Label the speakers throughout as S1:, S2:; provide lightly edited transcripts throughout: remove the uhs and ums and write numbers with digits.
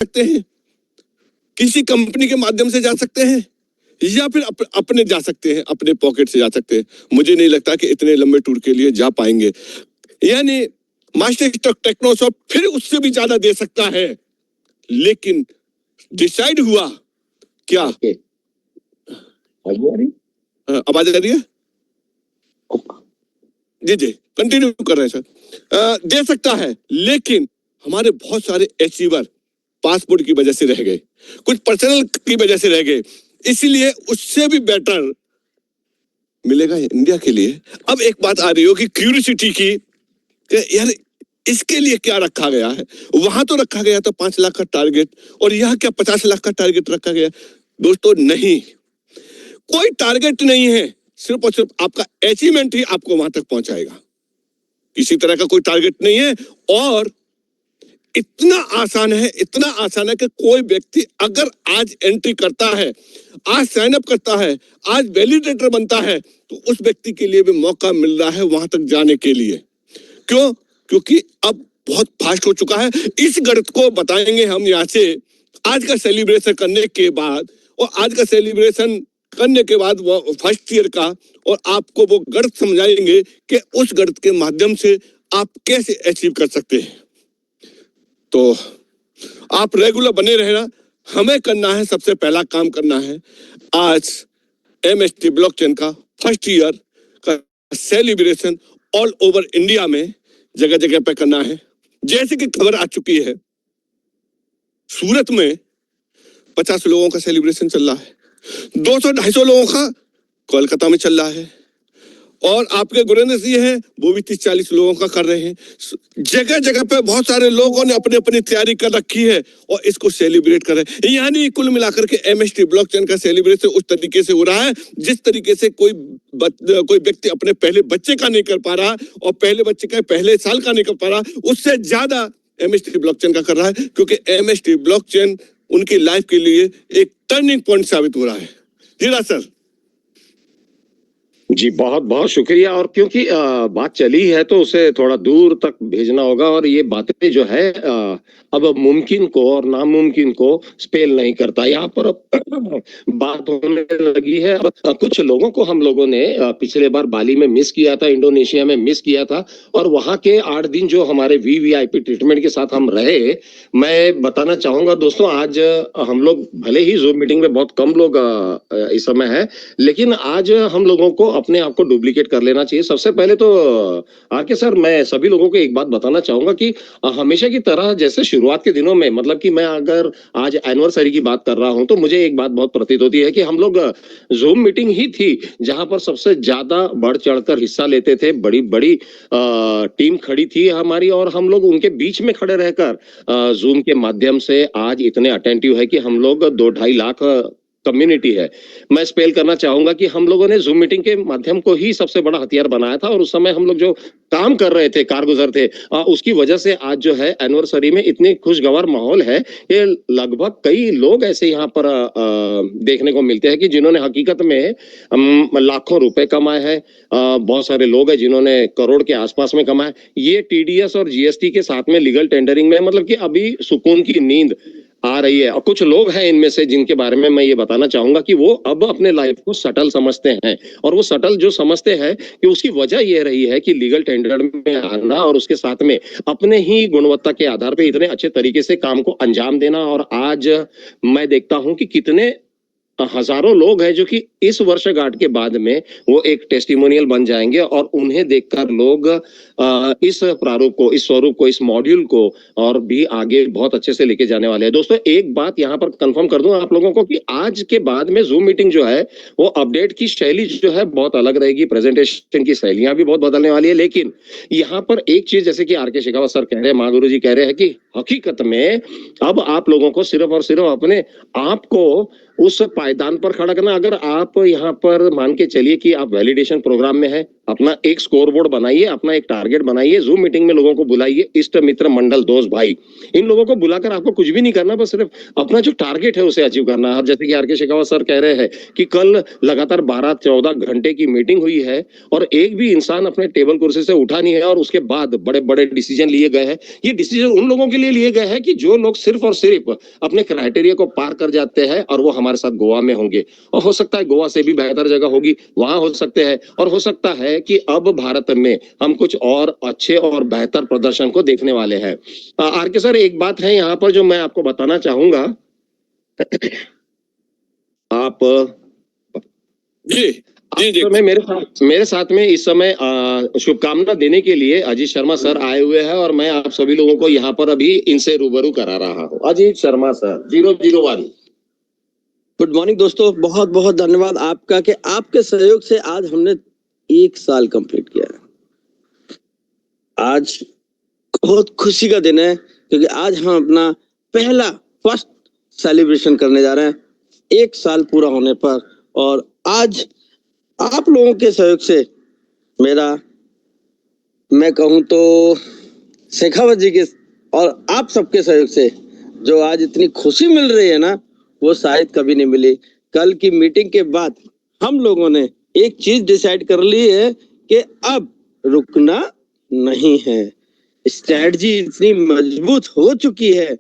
S1: सकते हैं, किसी कंपनी के माध्यम से जा सकते हैं, या फिर अपने जा सकते हैं, अपने पॉकेट से जा सकते हैं। मुझे नहीं लगता कि इतने लंबे टूर के लिए जा पाएंगे। यानी मास्टर स्ट्रोक टेक्नोसॉफ्ट फिर उससे भी ज्यादा दे सकता है, लेकिन डिसाइड हुआ क्या? आवाज आ रही है? जी कंटिन्यू कर रहे हैं सर। दे सकता है, लेकिन हमारे बहुत सारे अचीवर पासपोर्ट की वजह से रह गए, कुछ पर्सनल की वजह से रह गए, इसलिए उससे भी बेटर मिलेगा इंडिया के लिए। अब एक बात आ रही हो कि क्यूरियोसिटी की, यार इसके लिए क्या रखा गया है? वहां तो रखा गया था 5 लाख का टारगेट, और यहाँ क्या 50 लाख का टारगेट रखा गया? दोस्तों नहीं, कोई टारगेट नहीं है, सिर्फ और सिर्फ आपका अचीवमेंट ही आपको वहां तक पहुंचाएगा। किसी तरह का कोई टारगेट नहीं है, और इतना आसान है, इतना आसान है कि कोई व्यक्ति अगर आज एंट्री करता है, आज साइन अप करता है, आज वैलिडेटर बनता है, तो उस व्यक्ति के लिए भी मौका मिल रहा है वहां तक जाने के लिए। क्यों? क्योंकि अब बहुत फास्ट हो चुका है। इस गणित को बताएंगे हम यहाँ से आज का सेलिब्रेशन करने के बाद, और आज का सेलिब्रेशन करने के बाद वो फर्स्ट ईयर का, और आपको वो गणित समझाएंगे कि उस गणित के माध्यम से आप कैसे अचीव कर सकते हैं। तो आप रेगुलर बने रहना। हमें करना है, सबसे पहला काम करना है, आज MST ब्लॉकचेन का फर्स्ट ईयर का सेलिब्रेशन ऑल ओवर इंडिया में जगह जगह पे करना है। जैसे कि खबर आ चुकी है, सूरत में 50 लोगों का सेलिब्रेशन चल रहा है, 200-250 लोगों का कोलकाता में चल रहा है, और आपके गुरेंद्र सिंह हैं, वो भी 30-40 लोगों का कर रहे हैं। जगह जगह पे बहुत सारे लोगों ने अपनी अपनी तैयारी कर रखी है और इसको सेलिब्रेट कर रहे हैं। यानी कुल मिलाकर के MST ब्लॉकचेन का सेलिब्रेशन उस तरीके से हो रहा है जिस तरीके से कोई व्यक्ति अपने पहले बच्चे का नहीं कर पा रहा, और पहले बच्चे का पहले साल का नहीं कर पा रहा, उससे ज्यादा MST ब्लॉकचेन का कर रहा है, क्योंकि MST ब्लॉकचेन उनकी लाइफ के लिए एक टर्निंग पॉइंट साबित हो रहा है। जी सर।
S2: जी बहुत बहुत शुक्रिया। और क्योंकि बात चली है तो उसे थोड़ा दूर तक भेजना होगा, और ये बातें जो है अब मुमकिन को और नामुमकिन को स्पेल नहीं करता। यहाँ पर बात होने लगी है। कुछ लोगों को हम लोगों ने पिछले बार बाली में मिस किया था, इंडोनेशिया में मिस किया था, और वहाँ के 8 दिन जो हमारे VVIP ट्रीटमेंट के साथ हम रहे, मैं बताना चाहूंगा दोस्तों, आज हम लोग भले ही जूम मीटिंग में बहुत कम लोग इस समय है, लेकिन आज हम लोगों को अपने आप को डुप्लीकेट कर लेना चाहिए। सबसे पहले तो आके सर, मैं सभी लोगों को एक बात बताना चाहूंगा कि हमेशा की तरह जैसे शुरुआत के दिनों में, मतलब कि मैं अगर आज एनिवर्सरी की बात कर रहा हूं, तो मुझे एक बात बहुत प्रतीत होती है कि हम लोग जूम मीटिंग ही थी जहां पर सबसे ज्यादा बढ़ चढ़कर हिस्सा लेते थे। बड़ी बड़ी टीम खड़ी थी हमारी, और हम लोग उनके बीच में खड़े रहकर जूम के माध्यम से आज इतने अटेंटिव है कि हम लोग 2-2.5 लाख कम्युनिटी है। मैं स्पेल करना चाहूंगा कि हम लोगों ने जूम मीटिंग के माध्यम को ही सबसे बड़ा हथियार बनाया था, और उस समय हम लोग जो काम कर रहे थे, कारगुजर थे, उसकी वजह से आज जो है एनिवर्सरी में इतनी खुशगवार माहौल है कि लगभग कई लोग ऐसे यहाँ पर देखने को मिलते हैं कि जिन्होंने हकीकत में लाखों रुपए कमाए हैं। बहुत सारे लोग हैं जिन्होंने करोड़ के आसपास में कमाए। ये TDS और GST के साथ में लीगल टेंडरिंग में, मतलब कि अभी सुकून की नींद आ रही है। और कुछ लोग हैं इनमें से जिनके बारे में मैं ये बताना चाहूंगा कि वो अब अपने लाइफ को सटल समझते हैं, और वो सटल जो समझते हैं कि उसकी वजह ये रही है कि लीगल टेंडर में आना और उसके साथ में अपने ही गुणवत्ता के आधार पे इतने अच्छे तरीके से काम को अंजाम देना। और आज मैं देखता हूं कि कितने हजारों लोग हैं जो कि इस वर्षगांठ के बाद में वो एक टेस्टिमोनियल बन जाएंगे, और उन्हें देखकर लोग इस प्रारूप को, इस स्वरूप को, इस मॉड्यूल को और भी आगे बहुत अच्छे से लेके जाने वाले हैं। दोस्तों एक बात यहाँ पर कंफर्म कर दूं आप लोगों को कि आज के बाद में जूम मीटिंग जो है वो अपडेट की शैली जो है बहुत अलग रहेगी, प्रेजेंटेशन की शैलियां भी बहुत बदलने वाली है। लेकिन यहाँ पर एक चीज, जैसे कि RK शेखावत सर कह रहे हैं, महागुरु जी कह रहे हैं कि हकीकत में अब आप लोगों को सिर्फ और सिर्फ अपने आप को उस पायदान पर खड़ा करना। अगर आप यहाँ पर मान के चलिए कि आप वैलिडेशन प्रोग्राम में है, अपना एक स्कोर बोर्ड बनाइए, अपना एक टारगेट बनाइए, जूम मीटिंग में लोगों को बुलाइए, इष्ट मित्र मंडल दोस्त भाई, इन लोगों को बुलाकर आपको कुछ भी नहीं करना, बस सिर्फ अपना जो टारगेट है उसे अचीव करना। अब जैसे कि RK शेखावत सर कह रहे हैं कि कल लगातार 12-14 घंटे की मीटिंग हुई है और एक भी इंसान अपने टेबल कुर्सी से उठा नहीं है, और उसके बाद बड़े बड़े डिसीजन लिए गए हैं। ये डिसीजन उन लोगों के लिए लिए गए हैं कि जो लोग सिर्फ और सिर्फ अपने क्राइटेरिया को पार कर जाते हैं और वो हमारे साथ गोवा में होंगे, और हो सकता है गोवा से भी बेहतर जगह होगी, वहां हो सकते हैं, और हो सकता है कि अब भारत में हम कुछ और अच्छे और बेहतर प्रदर्शन को देखने वाले हैं। आर के सर, एक बात है यहाँ पर जो मैं आपको बताना चाहूंगा। आप
S1: जी जी जी
S2: समय मेरे साथ में इस समय शुभकामना देने के लिए अजीत शर्मा सर आए हुए हैं, और मैं आप सभी लोगों को यहाँ पर अभी इनसे रूबरू करा रहा हूँ। Ajit Sharma sir, 001।
S3: Good morning दोस्तों, बहुत बहुत धन्यवाद आपका कि आपके सहयोग से आज हमने 1 साल कंप्लीट किया है। आज बहुत खुशी का दिन है क्योंकि आज हम अपना फर्स्ट सेलिब्रेशन करने जा रहे हैं 1 साल पूरा होने पर। और आज आप लोगों के सहयोग से मैं कहूं तो शेखावत जी के और आप सबके सहयोग से जो आज इतनी खुशी मिल रही है ना, वो शायद कभी नहीं मिली। कल की मीटिंग के बाद हम लोगों ने एक चीज डिसाइड कर ली है कि अब रुकना नहीं है। स्ट्रेटजी इतनी मजबूत हो चुकी है,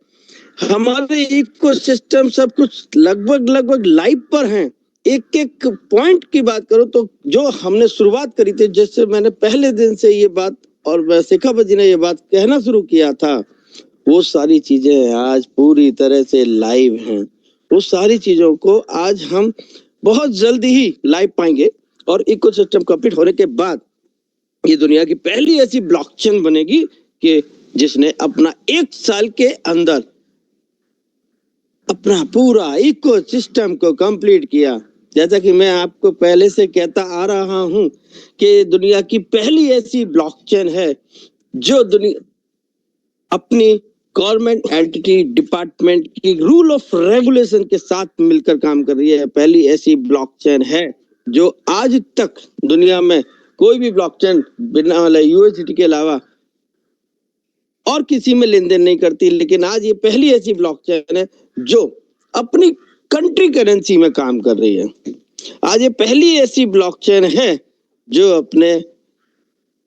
S3: हमारे इकोसिस्टम सब कुछ लगभग लाइव पर हैं। एक एक पॉइंट की बात करो तो जो हमने शुरुआत करी थी, जैसे मैंने पहले दिन से ये बात और शेखावत जी ने ये बात कहना शुरू किया था, वो सारी चीजें आज पूरी तरह से लाइव हैं। उस सारी चीजों को आज हम बहुत जल्दी ही लाइव पाएंगे, और इकोसिस्टम कंप्लीट होने के बाद ये दुनिया की पहली ऐसी ब्लॉकचेन बनेगी कि जिसने अपना 1 साल के अंदर अपना पूरा इकोसिस्टम को कंप्लीट किया। जैसा कि मैं आपको पहले से कहता आ रहा हूं कि दुनिया की पहली ऐसी ब्लॉकचेन है जो दुनिया अपनी गवर्नमेंट एंटिटी डिपार्टमेंट की रूल ऑफ रेगुलेशन के साथ मिलकर काम कर रही है। पहली ऐसी ब्लॉकचेन है जो आज तक दुनिया में कोई भी ब्लॉकचेन बिना यूएसडीटी के अलावा और किसी में लेन देन नहीं करती, लेकिन आज ये पहली ऐसी ब्लॉकचेन है जो अपनी कंट्री करेंसी में काम कर रही है। आज ये पहली ऐसी ब्लॉकचेन है जो अपने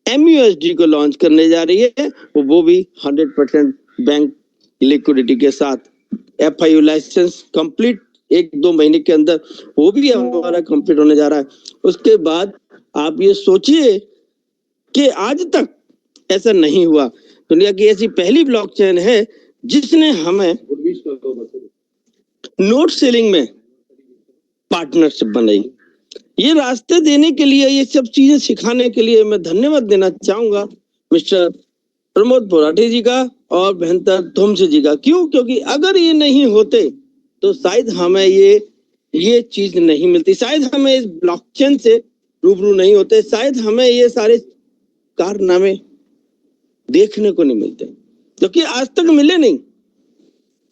S3: MUSD को लॉन्च करने जा रही है, वो भी 100% बैंक लिक्विडिटी के साथ। FIU लाइसेंस कंप्लीट 1-2 महीने के अंदर वो भी हमारा कंप्लीट होने जा रहा है। उसके बाद आप ये सोचिए कि आज तक ऐसा नहीं हुआ। दुनिया की ऐसी पहली ब्लॉकचेन है जिसने हमें नोट सेलिंग में पार्टनरशिप बनाई। ये रास्ते देने के लिए, ये सब चीजें सिखाने के लिए मैं धन्यवाद देना चाहूंगा मिस्टर प्रमोद बोराटे जी का और भयंतर धुमसे जी का। क्यों? क्योंकि अगर ये नहीं होते तो शायद हमें ये चीज नहीं मिलती, शायद हमें इस ब्लॉकचेन से रूबरू नहीं होते, शायद हमें ये सारे कारनामे देखने को नहीं मिलते, क्योंकि आज तक मिले नहीं।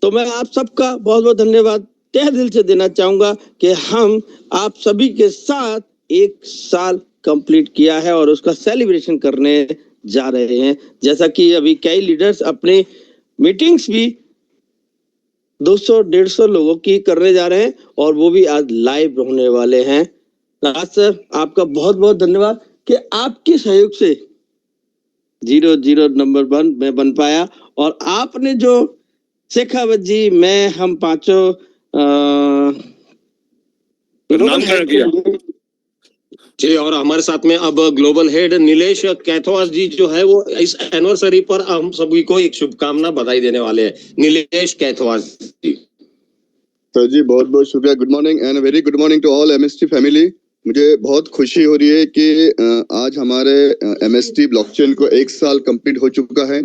S3: तो मैं आप सबका बहुत बहुत धन्यवाद तहे दिल से देना चाहूंगा कि हम आप सभी के साथ 1 साल कंप्लीट किया है और उसका सेलिब्रेशन करने जा रहे हैं। जैसा कि अभी कई लीडर्स अपने मीटिंग्स भी 200-150 लोगों की करने जा रहे हैं और वो भी आज लाइव होने वाले हैं। राज सर, आपका बहुत बहुत धन्यवाद कि आपके सहयोग से 00 नंबर 1 में बन पाया, और आपने जो शेखावत जी, मैं, हम पांचों
S1: नामकरण किया
S2: जी, और हमारे साथ में अब ग्लोबल हेड नीलेश कैथवास जी जो है वो इस एनिवर्सरी पर हम सभी को एक शुभकामना बधाई देने वाले हैं। नीलेश कैथवास जी।
S4: सर जी, बहुत बहुत शुक्रिया। Good morning and very good morning to all MST family. मुझे बहुत खुशी हो रही है कि आज हमारे MST ब्लॉकचेन को 1 साल कंप्लीट हो चुका है।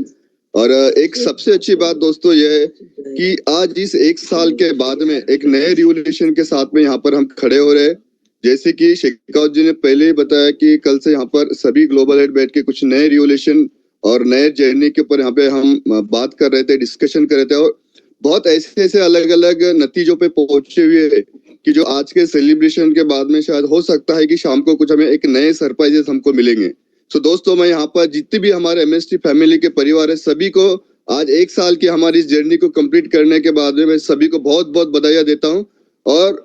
S4: और एक सबसे अच्छी बात दोस्तों यह है कि आज इस 1 साल के बाद में एक नए रिवोल्यूशन के साथ में यहाँ पर हम खड़े हो रहे हैं। जैसे कि शेखावत जी ने पहले ही बताया कि कल से यहाँ पर सभी ग्लोबल हेड बैठ के कुछ नए रिवोल्यूशन और नए जर्नी के ऊपर यहाँ पे हम बात कर रहे थे, डिस्कशन कर रहे थे, और बहुत ऐसे अलग अलग नतीजों पे पहुंचे हुए हैं कि जो आज के सेलिब्रेशन के बाद में शायद हो सकता है कि शाम को कुछ हमें एक नए सरप्राइजेस हमको मिलेंगे। तो दोस्तों, मैं यहाँ पर जितनी भी हमारे MST फैमिली के परिवार है, सभी को आज 1 साल की हमारी इस जर्नी को कंप्लीट करने के बाद में मैं सभी को बहुत बहुत बधाई देता हूँ। और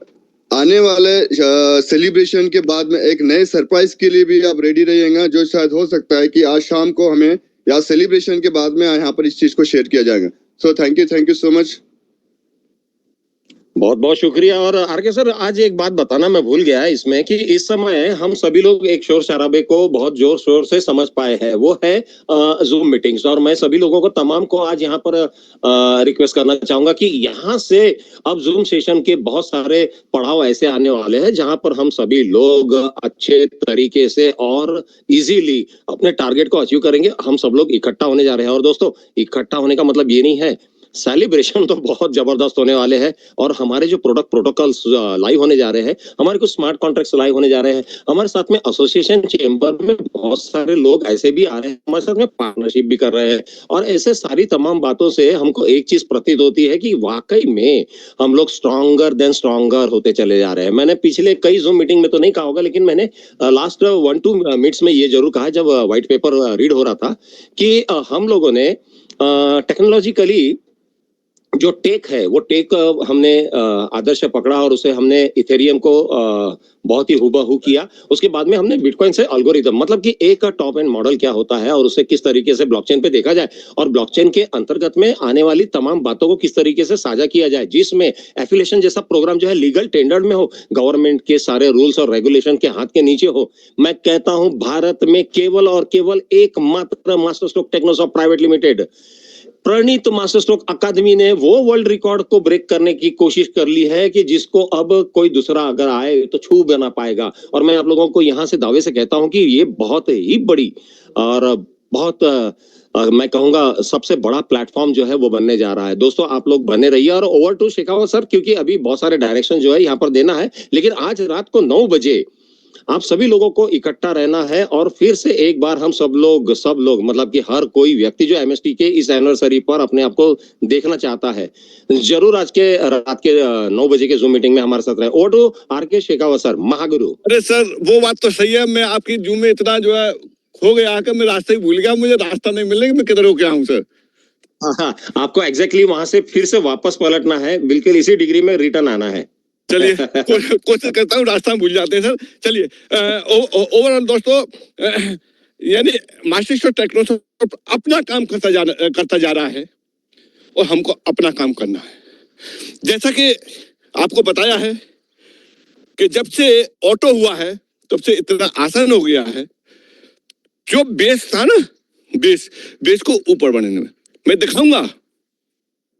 S4: आने वाले सेलिब्रेशन के बाद में एक नए सरप्राइज के लिए भी आप रेडी रहिएगा, जो शायद हो सकता है कि आज शाम को हमें या सेलिब्रेशन के बाद में यहाँ पर इस चीज को शेयर किया जाएगा। So thank you so much.
S2: बहुत बहुत शुक्रिया। और आरके सर, आज एक बात बताना मैं भूल गया इसमें कि इस समय हम सभी लोग एक शोर शराबे को बहुत जोर शोर से समझ पाए हैं, वो है जूम मीटिंग्स। और मैं सभी लोगों को तमाम को आज यहाँ पर रिक्वेस्ट करना चाहूंगा कि यहाँ से अब जूम सेशन के बहुत सारे पड़ाव ऐसे आने वाले हैं जहां पर हम सभी लोग अच्छे तरीके से और इजीली अपने टारगेट को अचीव करेंगे। हम सब लोग इकट्ठा होने जा रहे हैं। और दोस्तों, इकट्ठा होने का मतलब ये नहीं है, सेलिब्रेशन तो बहुत जबरदस्त होने वाले हैं। और हमारे जो प्रोडक्ट प्रोटोकॉल्स लाइव होने जा रहे हैं, हमारे कुछ स्मार्ट कॉन्ट्रैक्ट्स लाइव होने जा रहे हैं, हमारे साथ में एसोसिएशन चेंबर में बहुत सारे लोग ऐसे भी आ रहे हैं, हमारे साथ में पार्टनरशिप भी कर रहे हैं। और ऐसे सारी तमाम बातों से हमको एक चीज प्रतीत होती है कि वाकई में हम लोग स्ट्रॉन्गर देन स्ट्रॉन्गर होते चले जा रहे हैं। मैंने पिछले कई जूम मीटिंग में तो नहीं कहा होगा, लेकिन मैंने लास्ट 1-2 मिनट्स में ये जरूर कहा जब व्हाइट पेपर रीड हो रहा था कि हम लोगों ने टेक्नोलॉजिकली जो टेक है वो टेक हमने आदर्श पकड़ा और उसे हमने इथेरियम को बहुत ही हुबहू किया। उसके बाद में हमने बिटकॉइन से एल्गोरिदम, मतलब कि एक टॉप एंड मॉडल क्या होता है और उसे किस तरीके से ब्लॉकचेन पे देखा जाए और ब्लॉकचेन के अंतर्गत में आने वाली तमाम बातों को किस तरीके से साझा किया जाए, जिसमें एफिलिएशन जैसा प्रोग्राम जो है लीगल टेंडर में हो, गवर्नमेंट के सारे रूल्स और रेगुलेशन के हाथ के नीचे हो। मैं कहता हूं भारत में केवल और केवल एकमात्र master Stroke Technosoft Private limited, प्रणीत मास्टर स्ट्रोक अकादमी ने वो वर्ल्ड रिकॉर्ड को ब्रेक करने की कोशिश कर ली है कि जिसको अब कोई दूसरा अगर आए तो छू भी ना पाएगा। और मैं आप लोगों को यहां से दावे से कहता हूं कि ये बहुत ही बड़ी और बहुत मैं कहूंगा सबसे बड़ा प्लेटफॉर्म जो है वो बनने जा रहा है। दोस्तों, आप लोग बने रहिए। और ओवर टू शेखावत सर, क्योंकि अभी बहुत सारे डायरेक्शन जो है यहाँ पर देना है, लेकिन आज रात को 9 बजे आप सभी लोगों को इकट्ठा रहना है। और फिर से एक बार हम सब लोग मतलब कि हर कोई व्यक्ति जो एमएसटी के इस एनिवर्सरी पर अपने आप को देखना चाहता है, जरूर आज के रात के 9 बजे के जूम मीटिंग में हमारे साथ रहे। Over to RK Shekhawat sir, महागुरु।
S1: अरे सर, वो बात तो सही है। मैं आपकी जूम में इतना जो है खो गया कि मैं रास्ते ही भूल गया, मुझे रास्ता नहीं मिलने, मैं किधर होके आऊं सर।
S2: हाँ, आपको एग्जैक्टली वहां से फिर से वापस पलटना है, बिल्कुल इसी डिग्री में रिटर्न आना है।
S1: चलिए, कोशिश करता हूँ, रास्ता भूल जाते हैं सर। चलिए, ओवरऑल दोस्तों, यानी मास्टर स्ट्रोक टेक्नोसॉफ्ट अपना काम करता जा रहा है और हमको अपना काम करना है। जैसा कि आपको बताया है कि जब से ऑटो हुआ है तब से इतना आसान हो गया है। जो बेस था ना, बेस को ऊपर बढ़ाने में मैं दिखाऊंगा।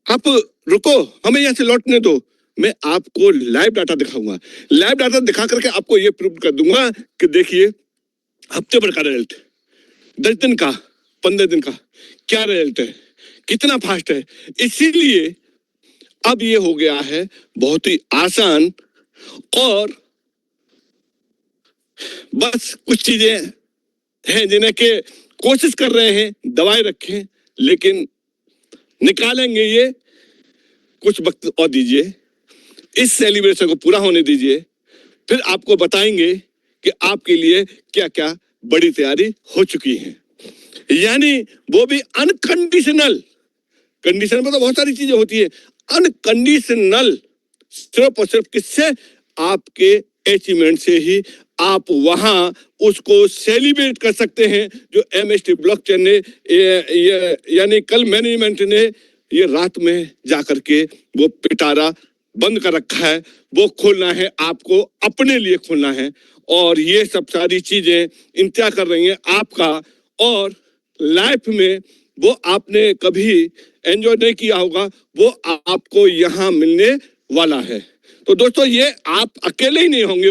S1: आप रुको, हमें यहाँ से लौटने दो, मैं आपको लाइव डाटा दिखाऊंगा। लाइव डाटा दिखा करके आपको ये प्रूव कर दूंगा कि देखिए हफ्ते भर का रिजल्ट, 10 दिन का, 15 दिन का क्या रिजल्ट है, कितना फास्ट है। इसीलिए अब ये हो गया है बहुत ही आसान। और बस कुछ चीजें हैं जिन्हें के कोशिश कर रहे हैं दबाए रखें, लेकिन निकालेंगे ये। कुछ वक्त और दीजिए, इस सेलिब्रेशन को पूरा होने दीजिए, फिर आपको बताएंगे कि आपके लिए क्या क्या बड़ी तैयारी हो चुकी है। यानी वो भी अनकंडीशनल। कंडीशन में तो बहुत सारी चीजें होती है, अनकंडीशनल सिर्फ और सिर्फ किससे, आपके अचीवमेंट से ही आप वहां उसको सेलिब्रेट कर सकते हैं। जो एमएसटी ब्लॉकचेन ने यानी कल मैनेजमेंट ने ये रात में जाकर के वो पिटारा बंद कर रखा है, वो खोलना है, आपको अपने लिए खोलना है। और ये सब सारी चीजें इंतजार कर रही हैं आपका। और लाइफ में वो आपने कभी एंजॉय नहीं किया होगा, वो आपको यहाँ मिलने वाला है। तो दोस्तों, ये आप अकेले ही नहीं होंगे,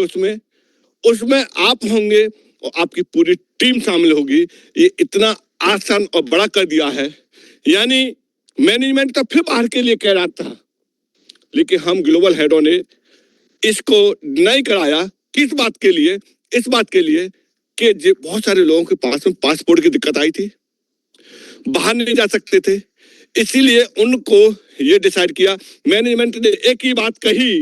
S1: उसमें आप होंगे और आपकी पूरी टीम शामिल होगी। ये इतना आसान और बड़ा कर दिया है। यानी मैनेजमेंट तो फिर बाहर के लिए कह रहा था, लेकिन हम ग्लोबल हेडों ने इसको नहीं कराया। किस बात के लिए? इस बात के लिए कि बहुत सारे लोगों के पास में पासपोर्ट की दिक्कत आई थी, बाहर नहीं जा सकते थे। इसीलिए उनको ये डिसाइड किया, मैनेजमेंट ने एक ही बात कही,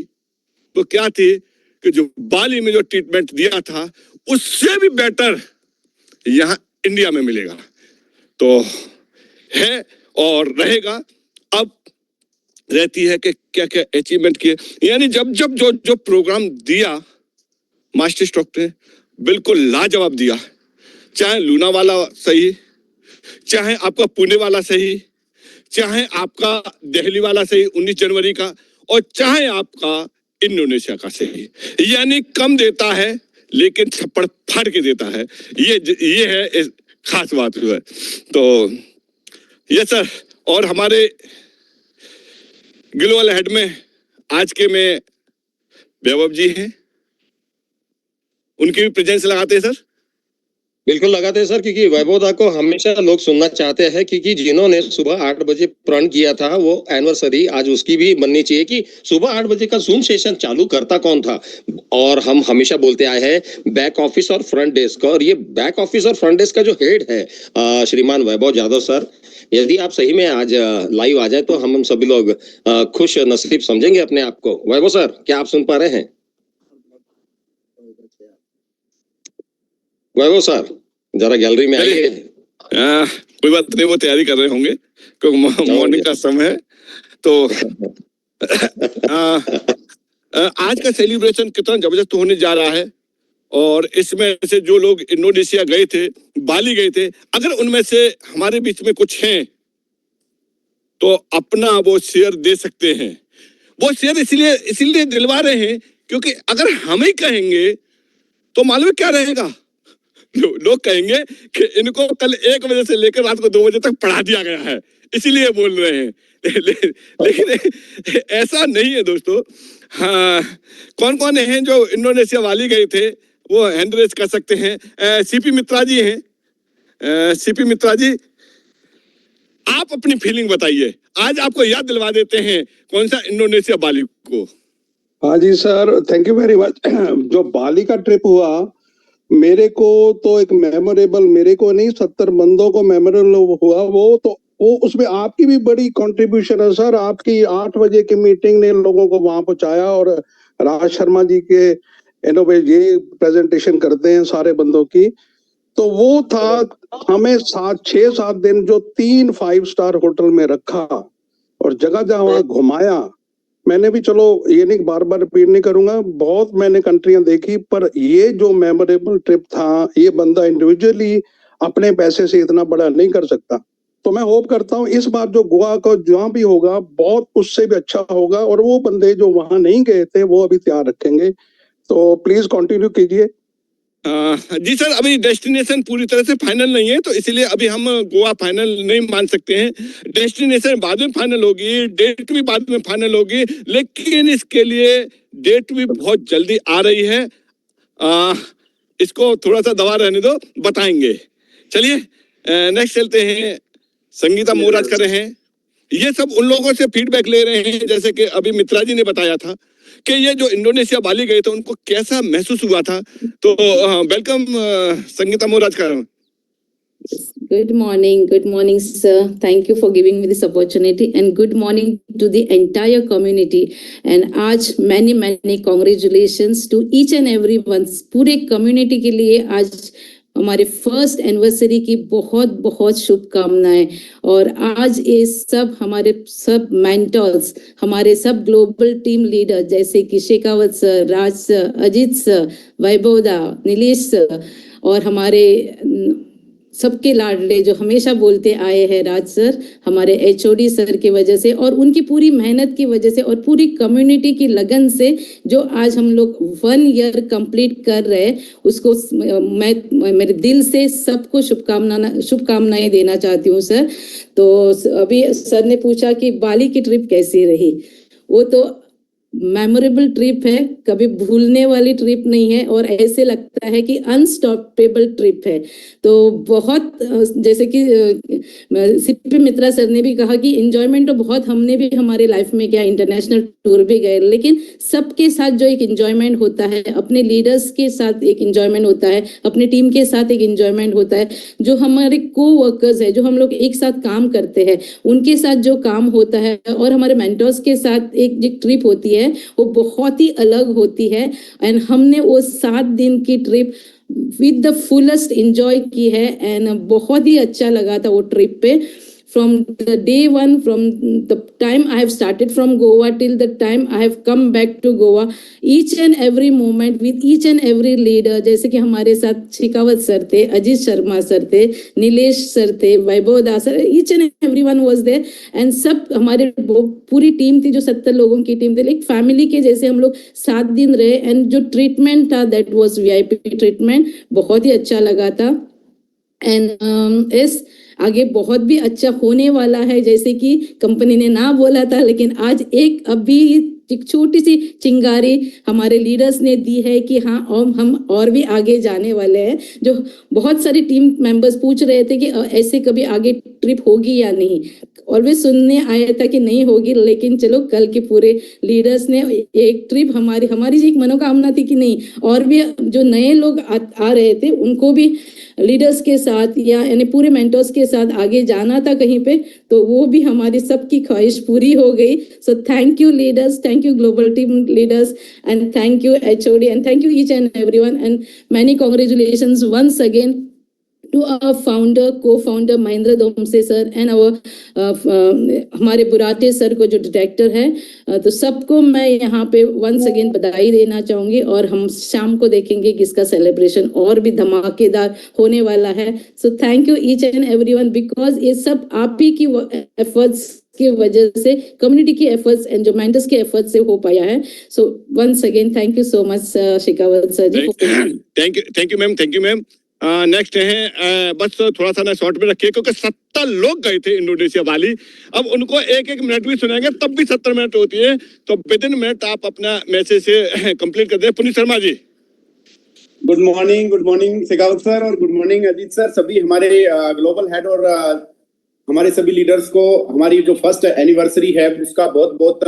S1: वो क्या थी कि जो बाली में जो ट्रीटमेंट दिया था उससे भी बेटर यहाँ इंडिया में मिलेगा। तो है और रहेगा। अब रहती है कि क्या क्या अचीवमेंट किए। यानी जब जो प्रोग्राम दिया मास्टर स्ट्रोक ने, बिल्कुल लाजवाब दिया। चाहे लूना वाला सही, चाहे आपका पुणे वाला सही, चाहे आपका दिल्ली वाला सही 19 जनवरी का, और चाहे आपका इंडोनेशिया का सही, यानी कम देता है लेकिन छप्पड़ फाड़ के देता है। ये है इस खास बात जो है। तो ये सर, और हमारे ग्लोबल हेड में आज के में वैभव जी हैं, उनकी भी प्रेजेंस लगाते हैं सर।
S2: बिल्कुल लगाते हैं सर, क्योंकि वैभवदा को हमेशा लोग सुनना चाहते हैं, क्योंकि जिन्होंने सुबह 8 बजे प्रण किया था वो एनिवर्सरी आज उसकी भी बननी चाहिए कि सुबह 8 बजे का जूम सेशन चालू करता कौन था। और हम हमेशा बोलते आए हैं बैक ऑफिस और फ्रंट डेस्क, और ये बैक ऑफिस और फ्रंट डेस्क का जो हेड है श्रीमान वैभव जाधव सर, यदि आप सही में आज लाइव आ जाए तो हम सभी लोग खुश नसीब समझेंगे अपने आप को। वैभव सर, क्या आप सुन पा रहे हैं? वैभव सर जरा गैलरी में आइए।
S1: कोई बात नहीं, वो तैयारी कर रहे होंगे क्योंकि मॉर्निंग का समय है। तो आज का सेलिब्रेशन कितना जबरदस्त होने जा रहा है, और इसमें से जो लोग इंडोनेशिया गए थे, बाली गए थे, अगर उनमें से हमारे बीच में कुछ हैं तो अपना वो शेयर दे सकते हैं। वो शेयर इसीलिए दिलवा रहे हैं क्योंकि अगर हम ही कहेंगे तो मालूम क्या रहेगा, लोग कहेंगे कि इनको कल 1 बजे से लेकर रात को 2 बजे तक पढ़ा दिया गया है, इसीलिए बोल रहे हैं। लेकिन ऐसा नहीं है दोस्तों। हाँ, कौन कौन हैं जो इंडोनेशिया वाली गए थे वो हैंड रेज कर सकते हैं। सीपी मित्रा जी हैं। सीपी मित्रा जी, आप अपनी फीलिंग बताइए, आज आपको याद दिलवा देते हैं कौन सा इंडोनेशिया बाली को।
S5: हाँ जी sir, thank you very much. जो बाली का ट्रिप हुआ मेरे को तो एक मेमोरेबल, मेरे को नहीं 70 बंदों को मेमोरेबल हुआ वो उसमें आपकी भी बड़ी कंट्रीब्यूशन है सर। आपकी 8 बजे की मीटिंग ने लोगों को वहां पहुंचाया, और राज शर्मा जी के ये प्रेजेंटेशन करते हैं सारे बंदों की, तो वो था हमें 6-7 दिन जो 3 5 स्टार होटल में रखा और जगह जगह घुमाया। मैंने भी, चलो ये नहीं बार बार रिपीट नहीं करूंगा, बहुत मैंने कंट्रियां देखी, पर ये जो मेमोरेबल ट्रिप था, ये बंदा इंडिविजुअली अपने पैसे से इतना बड़ा नहीं कर सकता। तो मैं होप करता हूँ इस बार जो गोवा का जहाँ भी होगा बहुत उससे भी अच्छा होगा, और वो बंदे जो वहां नहीं गए थे वो अभी तैयार रखेंगे। तो प्लीज कंटिन्यू कीजिए।
S1: जी सर, अभी डेस्टिनेशन पूरी तरह से फाइनल नहीं है, तो इसीलिए अभी हम गोवा फाइनल नहीं मान सकते हैं। डेस्टिनेशन बाद में फाइनल होगी, डेट भी बाद में फाइनल होगी, लेकिन इसके लिए डेट भी बहुत जल्दी आ रही है। इसको थोड़ा सा दबा रहने दो, बताएंगे। चलिए नेक्स्ट चलते हैं। संगीता मोराज कर रहे हैं, ये सब उन लोगों से फीडबैक ले रहे हैं, जैसे कि अभी मित्रा जी ने बताया था कि ये जो इंडोनेशिया बाली गए थे उनको कैसा महसूस हुआ था। तो वेलकम संगीता मोराज का।
S6: Good morning, sir. Thank you for giving me this opportunity, and good morning to the entire community. And आज many congratulations to each and everyone. पूरे community के लिए आज हमारे फर्स्ट एनिवर्सरी की बहुत बहुत शुभकामनाएं। और आज ये सब हमारे सब मेंटर्स, हमारे सब ग्लोबल टीम लीडर जैसे कि Shekhawat sir, Raj sir, Ajit sir, वैभवदा, नीलेश सर, और हमारे सबके लाडले जो हमेशा बोलते आए हैं राज सर, हमारे HOD सर की वजह से और उनकी पूरी मेहनत की वजह से और पूरी कम्युनिटी की लगन से जो आज हम लोग 1 ईयर कंप्लीट कर रहे हैं, उसको मैं मेरे दिल से सबको शुभकामनाएं देना चाहती हूँ सर। तो अभी सर ने पूछा कि बाली की ट्रिप कैसी रही, वो तो मेमोरेबल ट्रिप है, कभी भूलने वाली ट्रिप नहीं है, और ऐसे लगता है कि अनस्टॉपेबल ट्रिप है। तो बहुत जैसे कि सीपी मित्रा सर ने भी कहा कि एंजॉयमेंट तो बहुत हमने भी हमारे लाइफ में किया, इंटरनेशनल टूर भी गए, लेकिन सबके साथ जो एक एंजॉयमेंट होता है, अपने लीडर्स के साथ एक एंजॉयमेंट होता है, अपने टीम के साथ एक एंजॉयमेंट होता है, जो हमारे को वर्कर्स है, जो हम लोग एक साथ काम करते हैं, उनके साथ जो काम होता है, और हमारे मेंटर्स के साथ एक जो ट्रिप होती है वो बहुत ही अलग होती है। एंड हमने वो 7 दिन की trip with the fullest enjoy की है, एंड बहुत ही अच्छा लगा था वो ट्रिप पे। from the day one, from the time I have started from Goa till the time I have come back to Goa, each and every moment with each and every leader, जैसे कि हमारे साथ Shekhawat sir थे, Ajit Sharma sir थे, Nilesh sir थे, वैभव दास sir, each and everyone was there, and सब हमारे पूरी टीम थी जो 70 लोगों की टीम थी, लाइक फैमिली के जैसे हम लोग 7 दिन रहे, एंड जो ट्रीटमेंट था दैट वाज VIP ट्रीटमेंट, बहुत ही अच्छा लगा था। एंड इस आगे बहुत भी अच्छा होने वाला है, जैसे कि कंपनी ने ना बोला था, लेकिन आज एक अभी एक छोटी सी चिंगारी हमारे लीडर्स ने दी है कि हाँ, और हम और भी आगे जाने वाले हैं। जो बहुत सारी टीम मेंबर्स पूछ रहे थे कि ऐसे कभी आगे ट्रिप होगी या नहीं, और वे सुनने आया था कि नहीं होगी, लेकिन चलो कल के पूरे लीडर्स ने एक ट्रिप हमारी एक मनोकामना थी कि नहीं, और भी जो नए लोग आ रहे थे उनको भी लीडर्स के साथ या यानी पूरे मेंटर्स के साथ आगे जाना था कहीं पे, तो वो भी हमारी सबकी ख्वाहिश पूरी हो गई। So thank you leaders, thank you global team leaders, and thank you HOD, and thank you each and everyone, and many congratulations once again to our founder, co-founder Mahendra Domse sir, and our हमारे Burate sir को जो director है, तो सबको मैं यहाँ पे once again बधाई देना चाहूंगी, और हम शाम को देखेंगे कि इसका सेलिब्रेशन और भी धमाकेदार होने वाला है। So thank you each and everyone, because ये सब आप ही की एफर्ट्स की वजह से, कम्युनिटी की एफर्ट्स एंड जो मेंटर्स के एफर्ट्स से हो पाया है। So once again thank you so much Shekhawat sir ji.
S1: Thank you ma'am. Next है, बस थोड़ा सा ना शॉर्ट में रखिए, क्योंकि 70 लोग गए थे इंडोनेशिया बाली, अब उनको एक मिनट भी सुनाएंगे तब भी 70 मिनट होती है, तो विद इन मिनट आप अपना मैसेज से कंप्लीट कर दें। Puneet Sharma ji.
S7: Good morning Shekhawat sir, और गुड मॉर्निंग अजीत सर, सभी हमारे ग्लोबल हेड और हमारे सभी लीडर्स को हमारी जो फर्स्ट एनिवर्सरी है उसका बहुत बहुत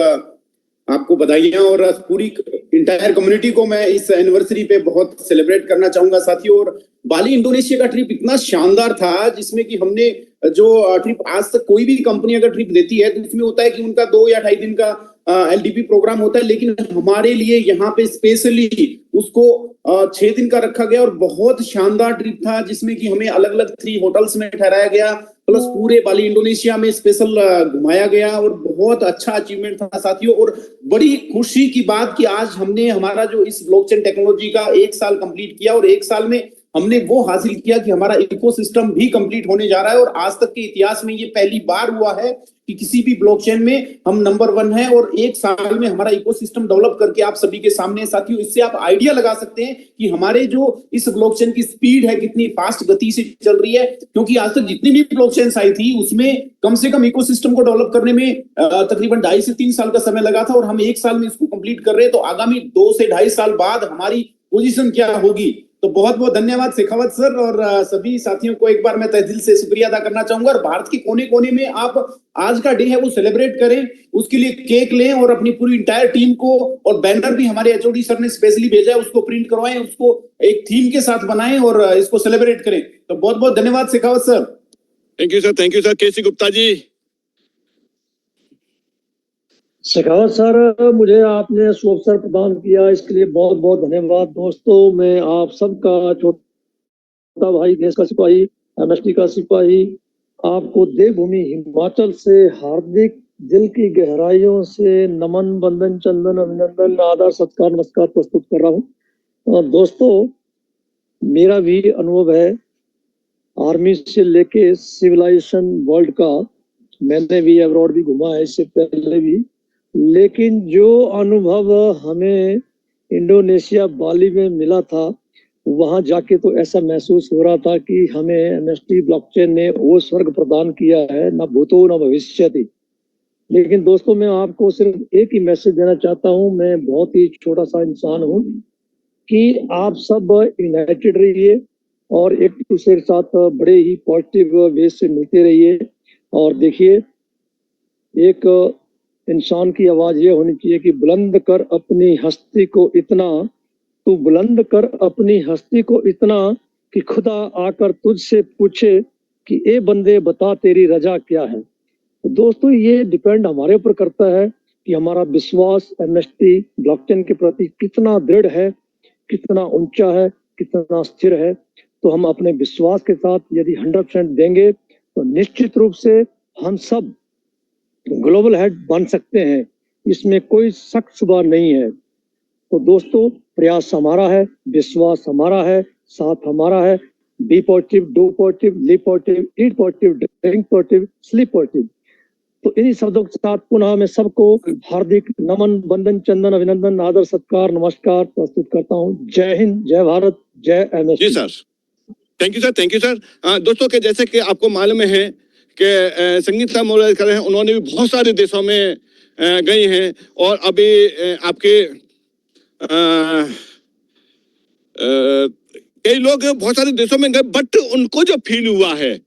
S7: आपको बधाइयां, और पूरी इंटायर कम्युनिटी को मैं इस एनिवर्सरी पे बहुत सेलिब्रेट करना चाहूंगा साथियों। और बाली इंडोनेशिया का ट्रिप इतना शानदार था, जिसमें कि हमने जो ट्रिप आज तक कोई भी कंपनी अगर ट्रिप देती है तो उसमें होता है कि उनका 2 या 2.5 दिन का LDP प्रोग्राम होता है, लेकिन हमारे लिए यहाँ पे स्पेशली उसको 6 दिन का रखा गया, और बहुत शानदार ट्रिप था, जिसमें कि हमें अलग अलग 3 होटल्स में ठहराया गया, प्लस पूरे बाली इंडोनेशिया में स्पेशल घुमाया गया, और बहुत अच्छा अचीवमेंट था साथियों। और बड़ी खुशी की बात कि आज हमने हमारा जो इस ब्लॉकचेन टेक्नोलॉजी का 1 साल कंप्लीट किया, और 1 साल में हमने वो हासिल किया कि हमारा इकोसिस्टम भी कंप्लीट होने जा रहा है, और आज तक के इतिहास में ये पहली बार हुआ है कि किसी भी ब्लॉकचेन में हम नंबर 1 है, और 1 साल में हमारा इकोसिस्टम डेवलप करके आप सभी के सामने साथियों। इससे आप आइडिया लगा सकते हैं कि हमारे जो इस ब्लॉकचेन की स्पीड है कितनी फास्ट गति से चल रही है, क्योंकि आज तक जितनी भी ब्लॉकचेन आई थी उसमें कम से कम इकोसिस्टम को डेवलप करने में तकरीबन 2.5 से 3 साल का समय लगा था, और हम 1 साल में इसको कंप्लीट कर रहे हैं। तो आगामी 2 से 2.5 साल बाद हमारी पोजीशन क्या होगी। तो बहुत बहुत धन्यवाद शेखावत सर, और सभी साथियों को एक बार मैं तहे दिल से शुक्रिया अदा करना चाहूंगा। और भारत के कोने कोने में आप आज का डे है वो सेलिब्रेट करें, उसके लिए केक लें, और अपनी पूरी इंटायर टीम को, और बैनर भी हमारे HOD सर ने स्पेशली भेजा है, उसको प्रिंट करवाएं, उसको एक थीम के साथ बनाएं, और इसको सेलिब्रेट करें। तो बहुत बहुत धन्यवाद Shekhawat sir.
S1: Thank you sir. KC Gupta ji.
S8: Shekhawat sir, मुझे आपने शुभ अवसर प्रदान किया, इसके लिए बहुत बहुत धन्यवाद। दोस्तों, मैं आप सबका छोटा भाई, देश का सिपाही, MST का सिपाही, आपको देवभूमि हिमाचल से हार्दिक दिल की गहराइयों से नमन, वंदन, चंदन, अभिनंदन, आदर, सत्कार, नमस्कार प्रस्तुत कर रहा हूँ। दोस्तों, मेरा भी अनुभव है आर्मी से लेके सिविलाइजेशन वर्ल्ड का, मैंने भी अब्रॉड भी घुमा है इससे पहले भी, लेकिन जो अनुभव हमें इंडोनेशिया बाली में मिला था, वहां जाके तो ऐसा महसूस हो रहा था कि हमें MST ब्लॉकचेन ने वो स्वर्ग प्रदान किया है, ना भूतो ना भविष्यति। लेकिन दोस्तों, मैं आपको सिर्फ एक ही मैसेज देना चाहता हूँ, मैं बहुत ही छोटा सा इंसान हूँ, कि आप सब यूनाइटेड रहिए और एक दूसरे के साथ बड़े ही पॉजिटिव वे से मिलते रहिए। और देखिए, एक इंसान की आवाज ये होनी चाहिए कि बुलंद कर अपनी हस्ती को इतना, तू बुलंद कर अपनी हस्ती को इतना कि खुदा आकर तुझसे पूछे कि ए बंदे बता तेरी रजा क्या है। तो दोस्तों, ये डिपेंड हमारे ऊपर करता है कि हमारा विश्वास MST ब्लॉकचेन के प्रति कितना दृढ़ है, कितना ऊंचा है, कितना स्थिर है। तो हम अपने विश्वास के साथ यदि 100% देंगे तो निश्चित रूप से हम सब ग्लोबल हेड बन सकते हैं, इसमें कोई शक शुबा नहीं है। तो दोस्तों, प्रयास हमारा है, विश्वास हमारा है, साथ हमारा है। Be positive, do positive, live positive, eat positive, drink positive, sleep positive. तो इन्हीं शब्दों के साथ पुनः मैं सबको हार्दिक नमन, वंदन, चंदन, अभिनंदन, आदर, सत्कार, नमस्कार प्रस्तुत करता हूँ। जय हिंद, जय भारत, जय एमएसटी।
S1: जी sir, thank you sir, thank you sir. दोस्तों के जैसे कि आपको मालूम है कि संगीता मोरकर हैं, उन्होंने भी बहुत सारे देशों में गई हैं और अभी आपके कई लोग बहुत सारे देशों में गए, बट उनको जो फील हुआ है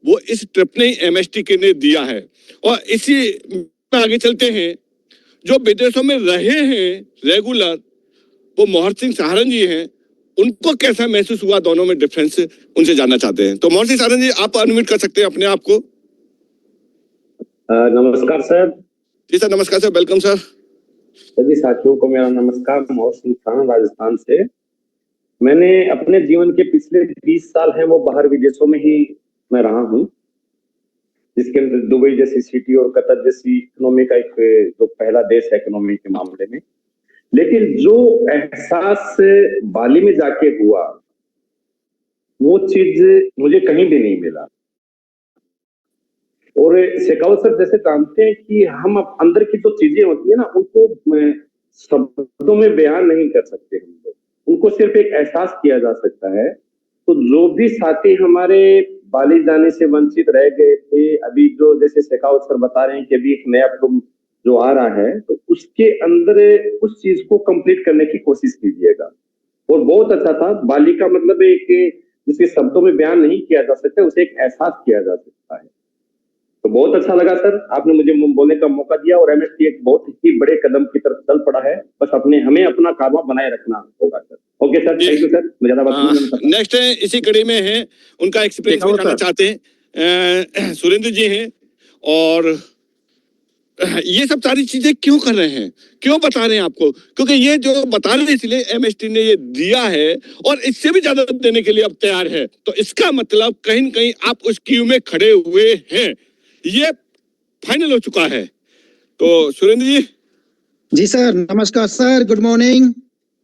S1: वो इस ट्रिप ने एमएसटी के ने दिया है। और इसी में आगे चलते हैं, जो विदेशों में रहे हैं रेगुलर, वो मोहर सिंह सहारण जी हैं, उनको कैसा महसूस हुआ, दोनों में डिफरेंस उनसे जानना चाहते हैं। तो मोहर सिंह सहारण जी, आप अनम्यूट कर सकते हैं अपने आप को।
S9: नमस्कार सर।
S1: जी सर, नमस्कार सर, वेलकम सर।
S9: सभी साथियों को मेरा नमस्कार। मोहर सिंह सहारण, राजस्थान से। मैंने अपने जीवन के पिछले 20 साल हैं वो बाहर विदेशों में ही मैं रहा हूँ, जिसके अंदर दुबई जैसी सिटी और कतर जैसी इकोनॉमी का एक जो पहला देश है इकोनॉमी के मामले में। लेकिन जो एहसास बाली में जाके हुआ, वो चीज मुझे कहीं भी नहीं मिला। और शेखावत सर जैसे जानते हैं कि हम अंदर की जो चीजें होती है ना, उनको शब्दों में बयान नहीं कर सकते हम लोग, उनको सिर्फ एक एहसास किया जा सकता है। तो जो भी साथी हमारे बाली जाने से वंचित रह गए थे, अभी जो जैसे शेखावत सर बता रहे हैं कि अभी एक नया प्रोग्राम जो आ रहा है, तो उसके अंदर उस चीज को कंप्लीट करने की कोशिश कीजिएगा। और बहुत अच्छा था। बाली का मतलब एक जिसके शब्दों में बयान नहीं किया जा सकता, उसे एक एहसास किया जा सकता है। तो बहुत अच्छा लगा सर, आपने मुझे बोलने का मौका दिया। और एमएसटी एक बहुत ही बड़े कदम की तरफ चल पड़ा है, बस हमें अपना कारवा बनाए रखना होगा sir. Okay sir, thank you sir. मैं ज्यादा बात नहीं करता।
S1: नेक्स्ट है, इसी कड़ी में है, उनका एक्सपीरियंस भी जानना चाहते हैं, सुरेंद्र जी हैं। और ये सब सारी चीजें क्यों कर रहे हैं, क्यों बता रहे हैं आपको? क्योंकि ये जो बता रहे हैं, इसलिए एमएसटी ने ये दिया है और इससे भी ज्यादा देने के लिए अब तैयार है। तो इसका मतलब कहीं न कहीं आप उस क्यू में खड़े हुए हैं, ये फाइनल हो चुका है। तो सुरेंद्र जी।
S10: जी सर, नमस्कार सर, गुड मॉर्निंग।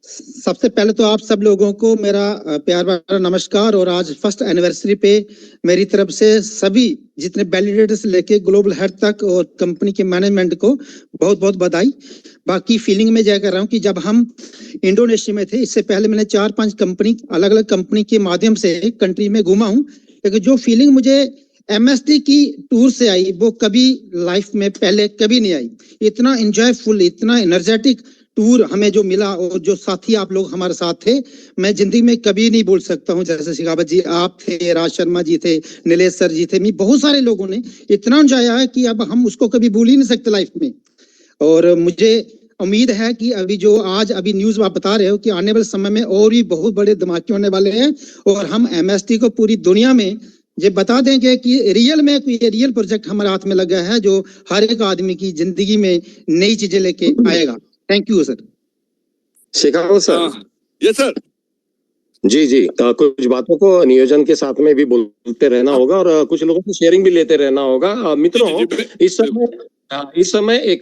S10: सबसे पहले तो आप सब लोगों को मेरा प्यार भरा नमस्कार। और आज फर्स्ट एनिवर्सरी पे मेरी तरफ से सभी जितने वैलिडेटर्स लेके ग्लोबल हेड तक और कंपनी के मैनेजमेंट को बहुत बहुत बधाई। बाकी फीलिंग में जय कर रहा हूँ कि जब हम इंडोनेशिया में थे, इससे पहले मैंने 4-5 कंपनी अलग अलग कंपनी के माध्यम से कंट्री में घूमा हूँ, लेकिन जो फीलिंग मुझे एमएसटी की टूर से आई वो कभी लाइफ में पहले कभी नहीं आई। इतना एंजॉयफुल, इतना एनर्जेटिक टूर हमें जो मिला और जो साथी आप लोग हमारे साथ थे, मैं जिंदगी में कभी नहीं भूल सकता हूँ। जैसे शेखावत जी आप थे, राज शर्मा जी थे, नीलेश सर जी थे, बहुत सारे लोगों ने इतना एंजॉय है कि अब हम उसको कभी भूल ही नहीं सकते लाइफ में। और मुझे उम्मीद है कि अभी जो आज अभी न्यूज आप बता रहे हो कि आने वाले समय में और भी बहुत बड़े धमाके होने वाले हैं, और हम एमएसटी को पूरी दुनिया में ये बता देंगे कि रियल में ये रियल प्रोजेक्ट हमारे हाथ में लगा है, जो हर एक आदमी की जिंदगी में नई चीजें लेके आएगा। Thank you sir.
S2: Shekhawat sir.
S1: Yes sir.
S2: जी, कुछ बातों को नियोजन के साथ में भी बोलते रहना होगा और कुछ लोगों से शेयरिंग भी लेते रहना होगा। मित्रों, इस समय एक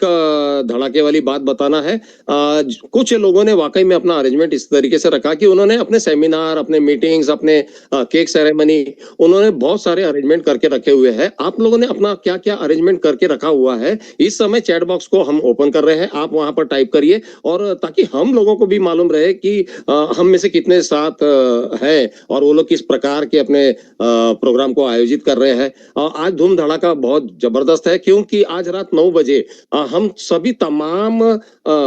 S2: धड़ाके वाली बात बताना है। कुछ लोगों ने वाकई में अपना अरेंजमेंट इस तरीके से रखा कि उन्होंने अपने सेमिनार, अपने मीटिंग्स, अपने केक सेरेमनी, उन्होंने बहुत सारे अरेंजमेंट करके रखे हुए हैं। आप लोगों ने अपना क्या क्या अरेंजमेंट करके रखा हुआ है, इस समय चैट बॉक्स को हम ओपन कर रहे हैं, आप वहां पर टाइप करिए, और ताकि हम लोगों को भी मालूम रहे कि हम में से कितने साथ है और वो लोग किस प्रकार के अपने प्रोग्राम को आयोजित कर रहे हैं। आज धूम धड़ाका बहुत जबरदस्त है, क्योंकि आज रात 9 बजे हम सभी तमाम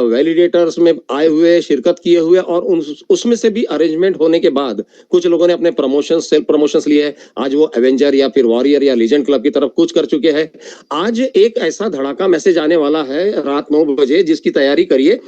S2: वैलिडेटर्स में आए हुए, शिरकत किए हुए, और उसमें से भी अरेंजमेंट होने के बाद कुछ लोगों ने अपने प्रमोशन, सेल्फ प्रमोशंस लिए। आज वो एवेंजर या फिर वॉरियर या लीजेंड क्लब की तरफ कुछ कर चुके हैं। आज एक ऐसा धड़ाका मैसेज आने वाला है रात 9 बजे, जिसकी तैयारी करिए।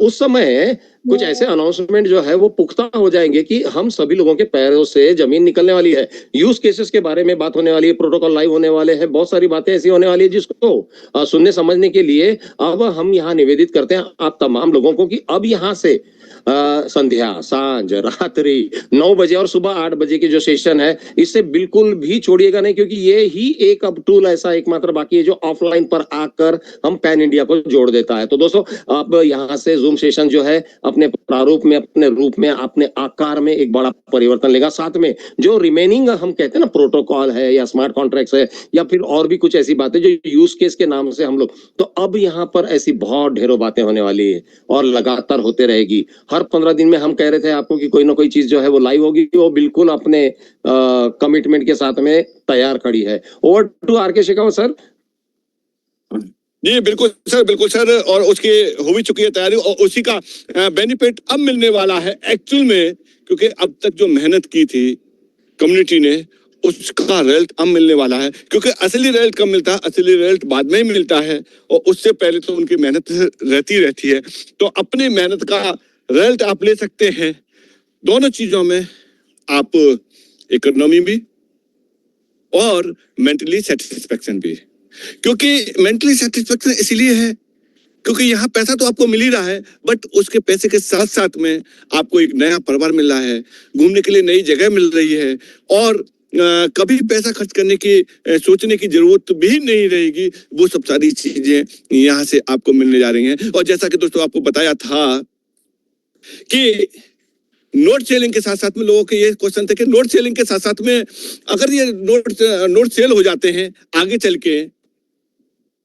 S2: उस समय कुछ ऐसे अनाउंसमेंट जो है वो पुख्ता हो जाएंगे कि हम सभी लोगों के पैरों से जमीन निकलने वाली है। यूज केसेस के बारे में बात होने वाली है, प्रोटोकॉल लाइव होने वाले हैं, बहुत सारी बातें ऐसी होने वाली है जिसको सुनने समझने के लिए अब हम यहाँ निवेदित करते हैं आप तमाम लोगों को कि अब यहाँ से संध्या, सांझ, रात्रि 9 बजे और सुबह 8 बजे की जो सेशन है इससे बिल्कुल भी छोड़िएगा नहीं, क्योंकि ये ही एक अब टूल ऐसा एकमात्र बाकी है जो ऑफलाइन पर आकर हम पैन इंडिया को जोड़ देता है। तो दोस्तों अब यहाँ से जूम सेशन जो है अपने प्रारूप में, अपने रूप में, अपने आकार में एक बड़ा परिवर्तन लेगा। साथ में जो रिमेनिंग हम कहते हैं ना प्रोटोकॉल है या स्मार्ट कॉन्ट्रैक्ट्स है या फिर और भी कुछ ऐसी बातें जो यूज केस के नाम से हम लोग, तो अब यहाँ पर ऐसी बहुत ढेरों बातें होने वाली है और लगातार होते रहेगी। हर 15 दिन में हम कह रहे थे आपको कि कोई ना कोई चीज जो है वो लाइव होगी, वो बिल्कुल अपने कमिटमेंट के साथ में तैयार खड़ी है। Over to RK. Shekhawat sir.
S1: जी बिल्कुल सर, और उसकी हो भी चुकी है तैयारी और उसी का बेनिफिट अब मिलने वाला है एक्चुअल में, क्योंकि अब तक जो मेहनत की थी कम्युनिटी ने उसका रिजल्ट अब मिलने वाला है। क्योंकि असली रिजल्ट कब मिलता है? असली रिजल्ट बाद में ही मिलता है और उससे पहले तो उनकी मेहनत रहती है। तो अपनी मेहनत का रिजल्ट आप ले सकते हैं दोनों चीजों में, आप इकोनॉमी भी और मेंटली सेटिस्फेक्शन भी। क्योंकि मेंटली सेटिस्फेक्शन इसलिए है क्योंकि यहाँ पैसा तो आपको मिल ही रहा है, बट उसके पैसे के साथ साथ में आपको एक नया परिवार मिल रहा है, घूमने के लिए नई जगह मिल रही है और कभी पैसा खर्च करने की सोचने की जरूरत भी नहीं रहेगी। वो सब सारी चीजें यहाँ से आपको मिलने जा रही हैं। और जैसा कि दोस्तों आपको बताया था कि नोट सेलिंग के साथ साथ में लोगों के ये क्वेश्चन थे कि नोट सेलिंग के साथ साथ में अगर ये नोट सेल हो जाते हैं आगे चल के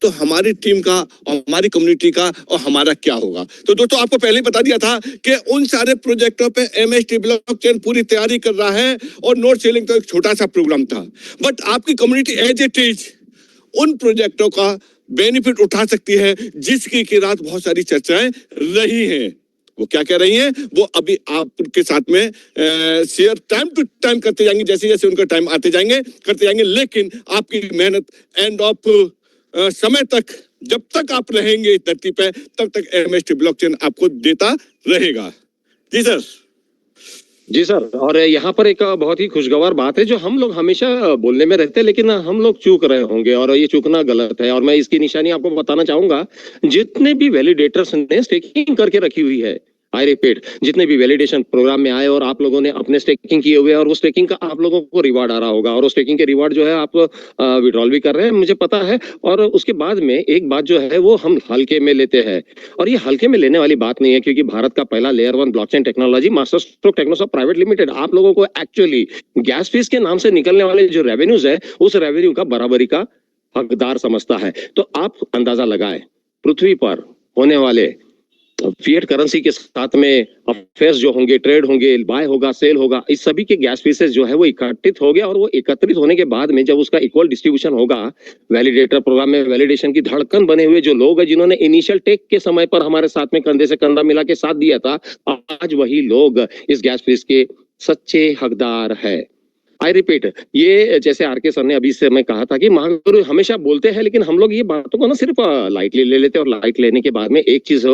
S1: तो हमारी टीम का और हमारी कम्युनिटी का और हमारा क्या होगा। तो दोस्तों आपको पहले ही बता दिया था कि उन सारे प्रोजेक्टों पे एमएसटी ब्लॉकचेन पूरी तैयारी कर रहा है और नोट सेलिंग तो एक छोटा सा प्रोग्राम था, बट आपकी कम्युनिटी एज इट इज उन प्रोजेक्टों का बेनिफिट उठा सकती है जिसकी की रात बहुत सारी चर्चाएं रही हैं। वो क्या कह रही हैं वो अभी आपके साथ में शेयर टाइम टू टाइम करते जाएंगे, जैसे जैसे उनका टाइम आते जाएंगे करते जाएंगे। लेकिन आपकी मेहनत एंड ऑफ समय तक जब तक आप रहेंगे धरती पे तब तक एमएसटी ब्लॉकचेन आपको देता रहेगा।
S2: जी सर, और यहाँ पर एक बहुत ही खुशगवार बात है जो हम लोग हमेशा बोलने में रहते हैं लेकिन हम लोग चूक रहे होंगे और ये चूकना गलत है। और मैं इसकी निशानी आपको बताना चाहूंगा, जितने भी वैलिडेटर्स ने स्टेकिंग करके रखी हुई है, आई रिपीट, जितने भी वैलिडेशन प्रोग्राम में आए और आप लोगों ने अपने स्टेकिंग किए हुए और वो स्टेकिंग का आप लोगों को रिवार्ड आ रहा होगा और वो स्टेकिंग के रिवार्ड जो है आप विड्रॉल भी कर रहे हैं, मुझे पता है। और उसके बाद में एक बात जो है वो हम हल्के में लेते हैं और ये हल्के में लेने वाली बात नहीं है, क्योंकि भारत का पहला layer 1 blockchain technology Master Stroke Technosoft Private Limited आप लोगों को एक्चुअली गैस फीस के नाम से निकलने वाले जो रेवेन्यूज है उस रेवेन्यू का बराबरी का हकदार समझता है। तो आप अंदाजा लगाए पृथ्वी पर होने वाले फिएट करेंसी के साथ में अफेयर्स जो होंगे, ट्रेड होंगे, बाय होगा, सेल होगा, इस सभी के गैस फीसेस जो है वो इकट्ठित हो गया और वो एकत्रित होने के बाद में जब उसका इक्वल डिस्ट्रीब्यूशन होगा, वैलिडेटर प्रोग्राम में वैलिडेशन की धड़कन बने हुए जो लोग हैं जिन्होंने इनिशियल टेक के समय पर हमारे साथ में कंधे से कंधा मिला के साथ दिया था, आज वही लोग इस गैस फीस के सच्चे हकदार है। आई रिपीट, ये जैसे आर.के. सर ने अभी से मैं कहा था कि महागुरु हमेशा बोलते हैं लेकिन हम लोग ये बातों को ना सिर्फ लाइटली ले लेते हैं और लाइट लेने के बाद में एक चीज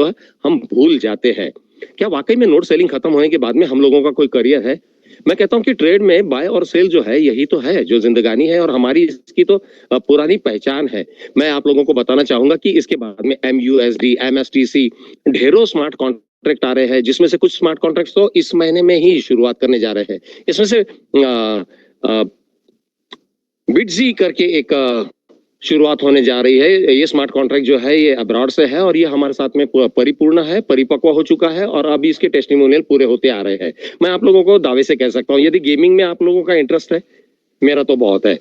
S2: हम भूल जाते हैं। क्या वाकई में नोट सेलिंग खत्म होने के बाद में हम लोगों का कोई करियर है? मैं कहता हूं कि ट्रेड में बाय और सेल जो है यही तो है जो जिंदगानी है और हमारी इसकी तो पुरानी पहचान है। मैं आप लोगों को बताना चाहूंगा कि इसके बाद में MUSD, MSTC ढेरों स्मार्ट कॉन्ट्रैक्ट आ रहे हैं, जिसमें से कुछ स्मार्ट कॉन्ट्रैक्ट्स तो इस महीने में ही शुरुआत करने जा रहे हैं। इसमें से बिटजी करके एक शुरुआत होने जा रही है। ये स्मार्ट कॉन्ट्रैक्ट जो है ये अब्रॉड से है और ये हमारे साथ में परिपूर्ण है, परिपक्व हो चुका है और अभी इसके टेस्टिमोनियल पूरे होते आ रहे हैं। मैं आप लोगों को दावे से कह सकता हूँ, यदि गेमिंग में आप लोगों का इंटरेस्ट है, मेरा तो बहुत है,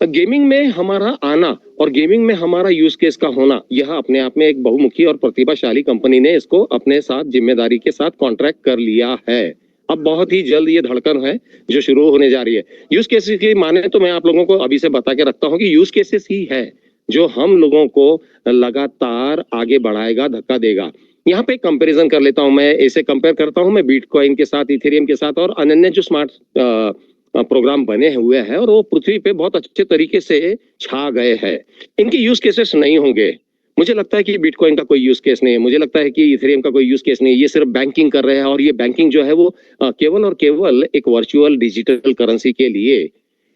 S2: गेमिंग में हमारा आना और गेमिंग में हमारा यूज केस का होना, यह अपने आप में एक बहुमुखी और प्रतिभाशाली कंपनी ने इसको अपने साथ जिम्मेदारी के साथ कॉन्ट्रैक्ट कर लिया है। अब बहुत ही जल्द ये धड़कन है जो शुरू होने जा रही है। यूज केसेस की माने तो मैं आप लोगों को अभी से बता के रखता हूँ कि यूज केसेस ही है जो हम लोगों को लगातार आगे बढ़ाएगा, धक्का देगा। यहाँ पे कंपैरिजन कर लेता हूँ, मैं इसे कंपेयर करता हूँ मैं बिटकॉइन के साथ, इथेरियम के साथ और अन्य जो स्मार्ट प्रोग्राम बने हुए हैं और वो पृथ्वी पे बहुत अच्छे तरीके से छा गए हैं। इनके यूज केसेस नहीं होंगे मुझे लगता है कि बिटकॉइन का कोई यूज केस नहीं है, मुझे लगता है कि इथेरियम का कोई यूज केस नहीं है, ये सिर्फ बैंकिंग कर रहे हैं और ये बैंकिंग जो है वो केवल और केवल एक वर्चुअल डिजिटल करेंसी के लिए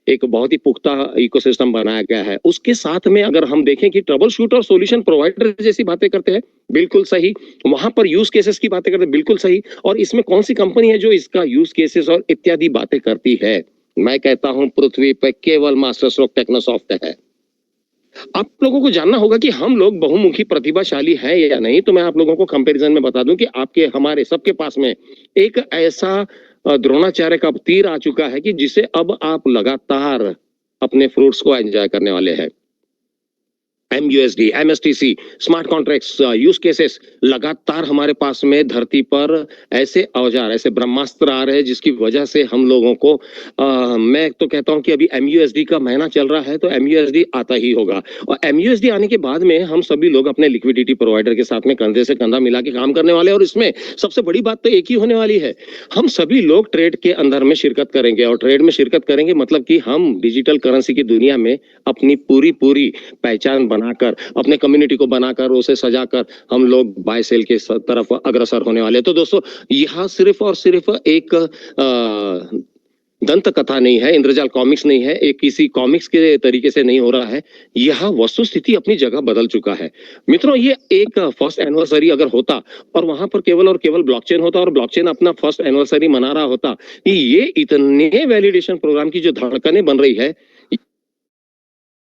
S2: एक बहुत ही पुख्ता इकोसिस्टम बनाया गया है। उसके साथ में अगर हम देखें कि ट्रबल शूट और सॉल्यूशन प्रोवाइडर जैसी बातें करते हैं, बिल्कुल सही, वहां पर यूज केसेस की बातें करते हैं, बिल्कुल सही, और इसमें कौन सी कंपनी है जो इसका यूज केसेस और इत्यादि बातें करती है? मैं कहता हूं पृथ्वी पर केवल मास्टरस्ट्रोक टेक्नोसॉफ्ट है। आप लोगों को जानना होगा कि हम लोग बहुमुखी प्रतिभाशाली हैं या नहीं, तो मैं आप लोगों को कंपैरिजन में बता दूं कि आपके हमारे सबके पास में एक ऐसा द्रोणाचार्य का तीर आ चुका है कि जिसे अब आप लगातार अपने फ्रूट्स को एंजॉय करने वाले हैं। MUSD, MSTC, smart contracts, use cases, लगातार हमारे पास में धरती पर ऐसे औजार, ऐसे ब्रह्मास्त्र आ रहे हैं जिसकी वजह से हम लोगों को मैं तो कहता हूं कि अभी MUSD का महीना चल रहा है तो MUSD आता ही होगा, और MUSD आने के बाद में हम सभी लोग अपने लिक्विडिटी प्रोवाइडर के साथ में कंधे से कंधा मिला के काम करने वाले हैं। और इसमें सबसे बड़ी बात तो एक ही होने वाली है, हम सभी लोग ट्रेड के अंदर में शिरकत करेंगे, और ट्रेड में शिरकत करेंगे मतलब कि हम डिजिटल करेंसी की दुनिया में अपनी पूरी पहचान बनाकर, अपने कम्युनिटी को बनाकर, उसे सजाकर हम लोग बाय सेल के तरफ अग्रसर होने वाले हैं। तो दोस्तों, यह सिर्फ और सिर्फ एक दंत कथा नहीं है, इंद्रजाल कॉमिक्स नहीं है, एक किसी कॉमिक्स के तरीके से नहीं हो रहा है, यह वस्तुस्थिति अपनी जगह बदल चुका है। मित्रों, ये एक फर्स्ट एनिवर्सरी अगर होता और वहां पर केवल और केवल ब्लॉकचेन होता और ब्लॉकचेन अपना फर्स्ट एनिवर्सरी मना रहा होता, ये इतने वैलिडेशन प्रोग्राम की जो धड़कनें बन रही है,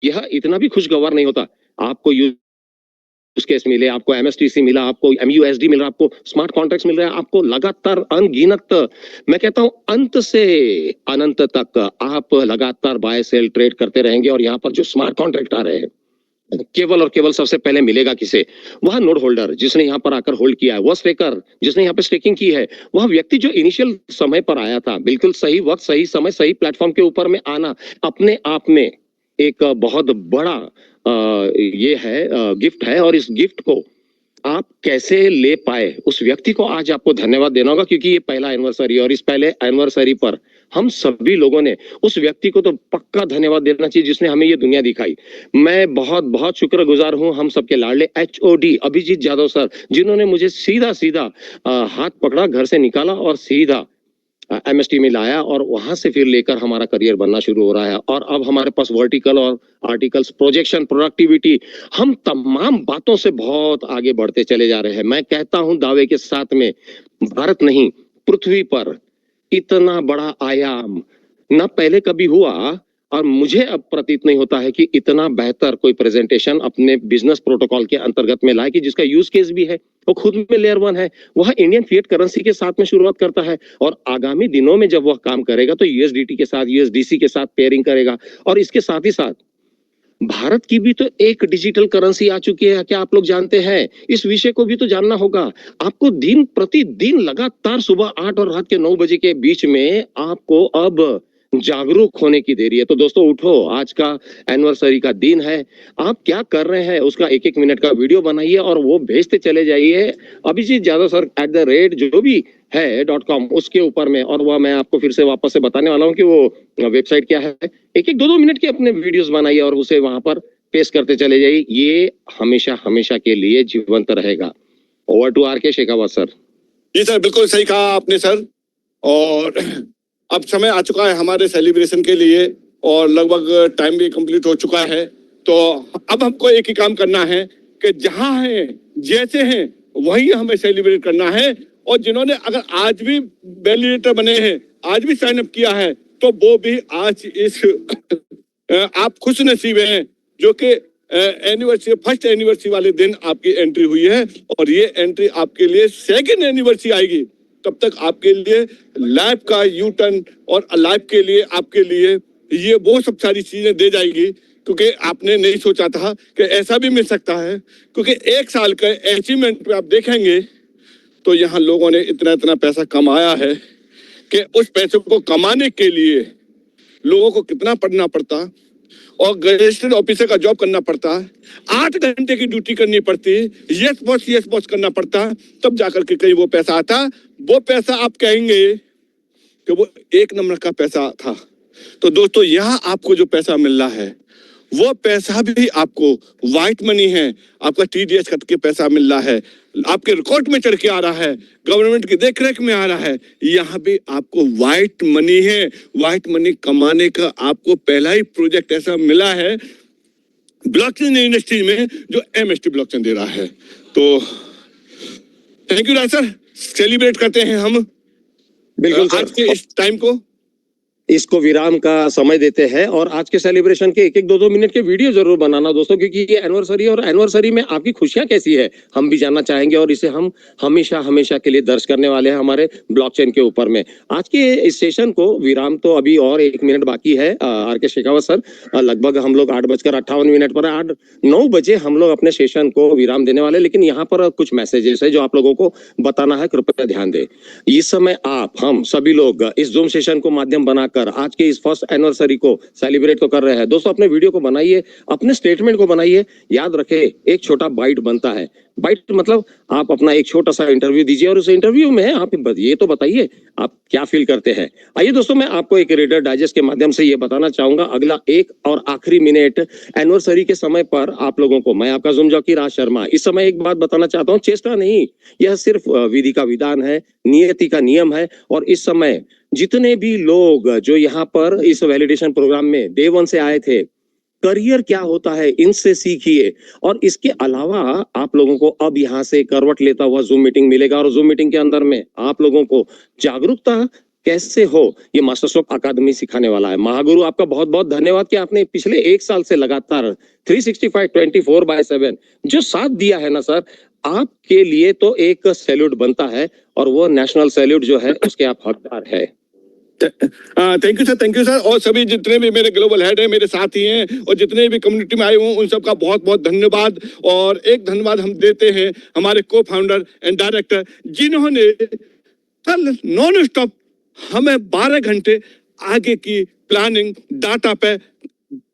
S2: यह इतना भी खुशगवार नहीं होता। आपको यूज केस मिले, आपको MSTC मिला, आपको MUSD मिल रहा, आपको स्मार्ट कॉन्ट्रैक्ट्स मिल रहे हैं, आपको लगातार अनगिनत, मैं कहता हूं अंत से अनंत तक आप लगातार बाय सेल ट्रेड करते रहेंगे। और यहाँ पर जो स्मार्ट कॉन्ट्रैक्ट आ रहे हैं, केवल और केवल सबसे पहले मिलेगा किसे? वह नोड होल्डर जिसने यहाँ पर आकर होल्ड किया है, वह स्टेकर जिसने यहाँ पे स्टेकिंग की है, वह व्यक्ति जो इनिशियल समय पर आया था, बिल्कुल सही वक्त, सही समय, सही प्लेटफॉर्म के ऊपर में आना अपने आप में एक बहुत बड़ा ये है, गिफ्ट है। और इस गिफ्ट को आप कैसे ले पाए, उस व्यक्ति को आज आपको धन्यवाद देना होगा, क्योंकि ये पहला एनिवर्सरी, और इस पहले एनिवर्सरी पर हम सभी लोगों ने उस व्यक्ति को तो पक्का धन्यवाद देना चाहिए जिसने हमें ये दुनिया दिखाई। मैं बहुत बहुत शुक्रगुजार हूं हम सबके लाडले HOD अभिजीत यादव सर, जिन्होंने मुझे सीधा सीधा हाथ पकड़ा, घर से निकाला और सीधा MST में लाया, और वहां से फिर लेकर हमारा करियर बनना शुरू हो रहा है। और अब हमारे पास वर्टिकल और आर्टिकल्स, प्रोजेक्शन, प्रोडक्टिविटी, हम तमाम बातों से बहुत आगे बढ़ते चले जा रहे हैं। मैं कहता हूं दावे के साथ में, भारत नहीं, पृथ्वी पर इतना बड़ा आयाम न पहले कभी हुआ, और मुझे अब प्रतीत नहीं होता है कि इतना बेहतर कोई प्रेजेंटेशन अपने बिजनेस प्रोटोकॉल के अंतर्गत में लाए कि जिसका यूज केस भी है, वो खुद में लेयर 1 है, वह इंडियन फिएट करेंसी के साथ में शुरुआत करता है, और आगामी दिनों में जब वह काम करेगा तो USDT के साथ, USDC के साथ पेयरिंग करेगा। और इसके साथ ही साथ भारत की भी तो एक डिजिटल करेंसी आ चुकी है, क्या आप लोग जानते हैं? इस विषय को भी तो जानना होगा आपको। दिन प्रतिदिन लगातार सुबह 8 और रात के 9 बजे के बीच में आपको अब जागरूक होने की देरी है। तो दोस्तों उठो, आज का एनिवर्सरी का दिन है, आप क्या कर रहे हैं उसका 1-1 मिनट का वीडियो बनाइए और वो भेजते चले जाइए अभिजीत यादव सर @ जो भी है .com उसके ऊपर में। और वह मैं आपको फिर से वापस से बताने वाला हूँ कि वो वेबसाइट क्या है। 1-1, 2-2 मिनट के अपने वीडियोस बनाइए और उसे वहां पर पेस्ट करते चले जाइए, ये हमेशा हमेशा के लिए जीवंत रहेगा। Over to RK Shekhawat sir.
S1: जी सर, बिल्कुल सही कहा आपने सर। और अब समय आ चुका है हमारे सेलिब्रेशन के लिए, और लगभग टाइम भी कंप्लीट हो चुका है। तो अब हमको एक ही काम करना है कि जहां हैं, जैसे हैं, वही हमें सेलिब्रेट करना है। और जिन्होंने अगर आज भी वैलिडेटर बने हैं, आज भी साइन अप किया है, तो वो भी आज इस आप खुश नसीब हैं जो कि एनिवर्सरी, फर्स्ट एनिवर्सरी वाले दिन आपकी एंट्री हुई है, और ये एंट्री आपके लिए सेकंड एनिवर्सरी आएगी। तब तक आपके लिए लाइफ का यू टर्न, और लाइफ के लिए आपके लिए ये वो सब सारी चीजें दे जाएगी, क्योंकि आपने नहीं सोचा था कि ऐसा भी मिल सकता है। क्योंकि 1 साल के अचीवमेंट पे आप देखेंगे तो यहाँ लोगों ने इतना इतना पैसा कमाया है कि उस पैसे को कमाने के लिए लोगों को कितना पढ़ना पड़ता, और गजेटेड ऑफिसर का जॉब करना पड़ता, 8 घंटे की ड्यूटी करनी पड़ती, यस बॉस करना पड़ता, तब जाकर के कहीं वो पैसा आता। वो पैसा आप कहेंगे कि वो 1 नंबर का पैसा था। तो दोस्तों, यहाँ आपको जो पैसा मिल रहा है वो पैसा भी आपको व्हाइट मनी है, आपका TDS कट के पैसा मिल रहा है, आपके रिकॉर्ड में चढ़ के आ रहा है, गवर्नमेंट की देखरेख में आ रहा है। यहाँ भी आपको व्हाइट मनी है। व्हाइट मनी कमाने का आपको पहला ही प्रोजेक्ट ऐसा मिला है ब्लॉकचेन इंडस्ट्री में जो MST ब्लॉकचेन दे रहा है। तो thank you Raj sir, celebrate करते हैं हम
S2: बिल्कुल
S1: आज के इस टाइम को,
S2: इसको विराम का समय देते हैं और आज के सेलिब्रेशन के 1-1, 2-2 मिनट के वीडियो जरूर बनाना दोस्तों, क्योंकि ये एनिवर्सरी और एनिवर्सरी में आपकी खुशियां कैसी है हम भी जानना चाहेंगे और इसे हम हमेशा हमेशा के लिए दर्ज करने वाले हैं हमारे ब्लॉकचेन के ऊपर में। आज के इस सेशन को विराम तो अभी और 1 मिनट बाकी है। RK शेखावत सर, लगभग हम लोग 8:58 पर 8-9 बजे हम लोग अपने सेशन को विराम देने वाले, लेकिन यहाँ पर कुछ मैसेजेस है जो आप लोगों को बताना है, कृपया ध्यान दें। इस समय हम सभी लोग इस जूम सेशन को माध्यम बनाकर आज के इस फर्स्ट एनिवर्सरी को सेलिब्रेट तो कर रहे हैं। दोस्तों अपने वीडियो को बनाइए, अपने स्टेटमेंट को बनाइए, याद रखें एक छोटा बाइट बनता है। बाइट मतलब आप अपना एक छोटा सा इंटरव्यू दीजिए और उस इंटरव्यू में आप ये तो बताइए आप क्या फील करते हैं। आइए दोस्तों, मैं आपको एक रीडर डाइजेस्ट के माध्यम से ये बताना चाहूंगा। अगला 1 और आखिरी मिनट एनिवर्सरी के समय पर आप लोगों को मैं आपका जूम जॉकी राज शर्मा इस समय एक बात बताना चाहता हूँ, चेष्टा नहीं, यह सिर्फ विधि का विधान है, नियति का नियम है। और इस समय जितने भी लोग जो यहाँ पर इस वैलिडेशन प्रोग्राम में डे 1 से आए थे, करियर क्या होता है इनसे सीखिए। और इसके अलावा आप लोगों को अब यहाँ से करवट लेता हुआ जूम मीटिंग मिलेगा और जूम मीटिंग के अंदर में आप लोगों को जागरूकता कैसे हो ये मास्टर स्ट्रोक अकादमी सिखाने वाला है। महागुरु आपका बहुत बहुत धन्यवाद कि आपने पिछले 1 साल से लगातार 365 24/7 जो साथ दिया है ना सर, आपके लिए तो एक सैल्यूट बनता है और वो नेशनल सैल्यूट जो है उसके आप हकदार है।
S1: Thank you sir. और सभी जितने भी मेरे ग्लोबल हेड हैं, मेरे साथी हैं और जितने भी कम्युनिटी में आए हुए उन सबका बहुत बहुत धन्यवाद। और एक धन्यवाद हम देते हैं हमारे को फाउंडर एंड डायरेक्टर, जिन्होंने कल नॉन स्टॉप हमें 12 घंटे आगे की प्लानिंग डाटा पे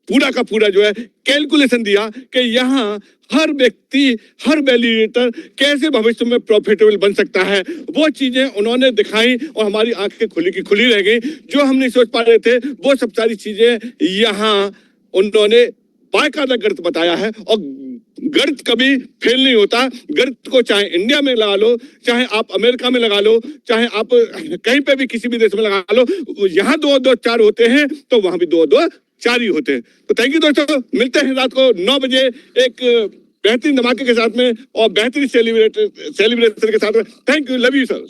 S1: पूरा का पूरा जो है कैलकुलेशन दिया कि यहाँ हर व्यक्ति, हर वैलिडेटर कैसे भविष्य में प्रॉफिटेबल बन सकता है। वो चीजें उन्होंने दिखाई और हमारी आंखें खुली की खुली रह गई। जो हम नहीं सोच पा रहे थे वो सब सारी चीजें यहाँ उन्होंने बाकायदा गणित बताया है। और गणित कभी फेल नहीं होता। गणित को चाहे इंडिया में लगा लो, चाहे आप अमेरिका में लगा लो, चाहे आप कहीं पे भी किसी भी देश में लगा लो, यहाँ 2 2 4 होते हैं तो वहां भी 2 2 4 ही होते हैं। तो थैंक यू दोस्तों, मिलते हैं रात को 9 बजे एक बेहतरीन धमाके के साथ में और बेहतरीन सेलिब्रेशन के साथ में। Thank you, love you sir.